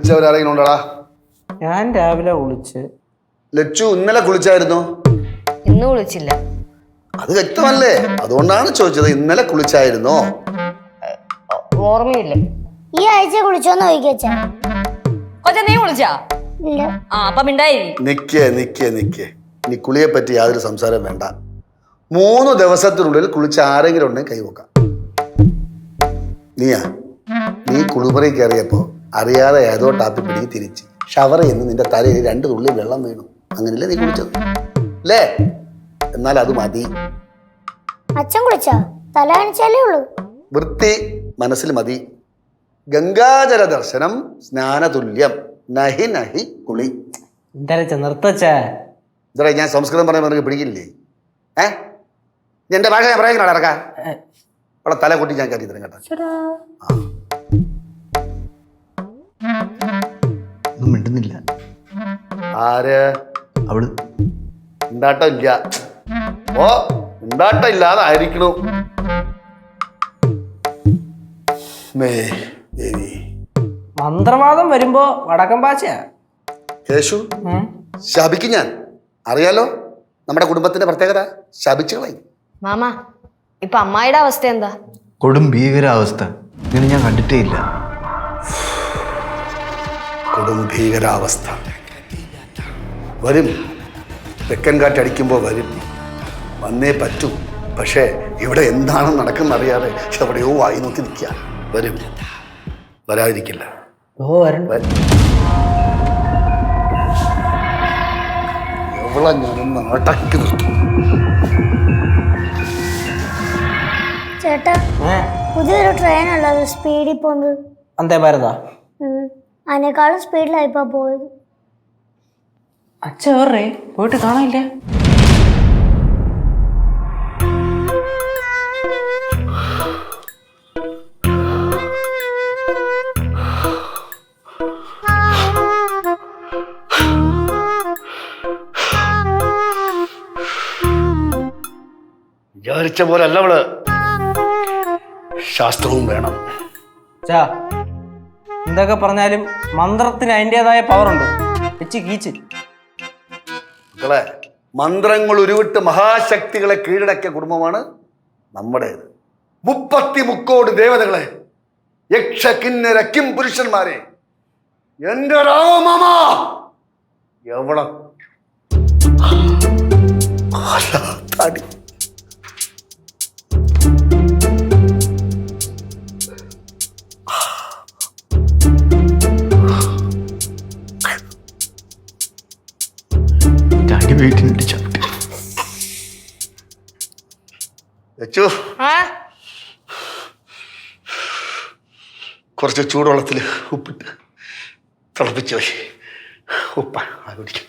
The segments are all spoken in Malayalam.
വിളിച്ചവരാരെങ്കിലും ഉണ്ടോടാ? ഞാൻ രാവിലെ വിളിച്ച്. ലച്ചു ഇന്നലെ കുളിച്ചായിരുന്നോ? ഇന്ന് കുളിച്ചില്ല. അത് വ്യക്തമല്ലേ, അതുകൊണ്ടാണ് ചോദിച്ചത്. ഇന്നലെ കുളിച്ചായിരുന്നോ? ഓർമ്മയില്ല. ഈ ആഴ്ച കുളിച്ചോന്ന് ചോദിക്കച്ചാ. കൊച്ച നീ കുളിച്ചാ? ഇല്ല. അപ്പൊ മിണ്ടായി. നിക്കേ ഇനി കുളിയെ പറ്റി യാതൊരു സംസാരം വേണ്ട. 3 ദിവസത്തിനുള്ളിൽ കുളിച്ച ആരെങ്കിലും ഉണ്ടെങ്കിൽ കൈവക്കാം. നീ കുളിമുറി കയറിയപ്പോ അറിയാതെ ഏതോ ടാപ്പി പിടിക്ക് തിരിച്ച് ഷവർ എന്ന് നിന്റെ തലയിൽ 2 തുള്ളി വെള്ളം വീണു. അങ്ങനെയല്ലേ നീ കുളിച്ചത് അല്ലേ? എന്നാൽ അത് മതി. അച്ഛൻ കുളിച്ചാ? തല കാണിച്ചാലേ ഉള്ളൂ. വൃത്തി മനസ്സിൽ മതി. ഗംഗാജല ദർശനം സ്നാനതുല്യം. നഹി നഹി കുളി. നിർത്തച്ചാ. ഇതറ ഞാൻ സംസ്കൃതം പറയാൻ നിനക്ക് പിടിക്കില്ലേ? എന്റെ ഭാഷ ഞാൻ പറയാൻ ഇറക്കാം. അവളെ തല കൊട്ടി ഞാൻ കയറ്റി തരും കേട്ടോ. ഒന്നും മിണ്ടുന്നില്ല. ആര്? അവള്. ഉണ്ടാട്ടം ഇല്ല. ഓ ഉണ്ടാട്ടം ഇല്ലാതെ ആയിരിക്കണു. മന്ത്രവാദം വരുമ്പോ വടക്കം പാച്ചയാ. യേശു ശപിക്കും ഞാൻ. അറിയാലോ നമ്മുടെ കുടുംബത്തിന്റെ പ്രത്യേകത, ശപിച്ചു കളയും. മാമ ഇപ്പൊ അമ്മായിയുടെ അവസ്ഥ എന്താ? കൊടും ഭീകരാവസ്ഥ. ഇങ്ങനെ ഞാൻ കണ്ടിട്ടേ ഇല്ല. കൊടും ഭീകരാവസ്ഥ വരും. തെക്കൻ കാറ്റടിക്കുമ്പോൾ വരും. വന്നേ പറ്റൂ. പക്ഷേ ഇവിടെ എന്താണ് നടക്കുന്ന അറിയാതെ എവിടെയോ വായി നോക്കി നിൽക്കുക. വരും, വരാതിരിക്കില്ല. എവളെ ഞാനൊന്ന് അടക്കി നിർത്തും. ചേട്ടാ, പുതിയൊരു ട്രെയിൻ ഉള്ളത് സ്പീഡിൽ പോകുന്നത്. അന്തേ ഭാരതാ? അതിനേക്കാളും സ്പീഡിലായിപ്പോ പോയത്. അച്ഛൻ വേറെ പോയിട്ട് കാണാനില്ല. വിചാരിച്ച പോലെ അല്ല അവള്. ശാസ്ത്രവും വേണം. എന്തൊക്കെ പറഞ്ഞാലും മന്ത്രത്തിന് അതിൻ്റെതായ പവറുണ്ട്. മക്കളെ, മന്ത്രങ്ങൾ ഉരുവിട്ട് മഹാശക്തികളെ കീഴടക്കിയ കുടുംബമാണ് നമ്മുടേത്. 33 ദേവതകളെ, യക്ഷ കിന്നര കിം പുരുഷന്മാരെ, എന്റെ രാമമാമ എവള തടി. കുറച്ച് ചൂടുവെള്ളത്തിൽ ഉപ്പിട്ട് തിളപ്പിച്ച് പോയി. ഉപ്പ കുടിക്കും.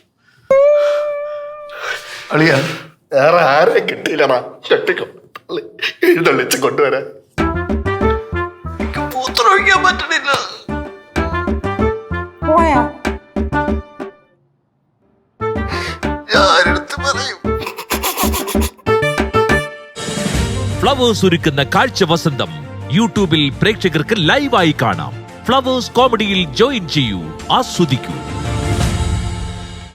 അളിയ വേറെ ആരെ കിട്ടിയില്ലടാ. എഴുന്നള്ളിച്ച് കൊണ്ടുവരാൻ പൂത്തൊഴിക്കാൻ പറ്റണില്ല. ഞാനെടുത്ത് പറയും. ഫ്ലവേഴ്സ് ഒരുക്കുന്ന കാഴ്ച വസന്തം യൂട്യൂബിൽ പ്രേക്ഷകർക്ക് ലൈവായി കാണാം. ഫ്ലവേഴ്സ് കോമഡിയിൽ ജോയിൻ ചെയ്യൂ, ആസ്വദിക്കൂ.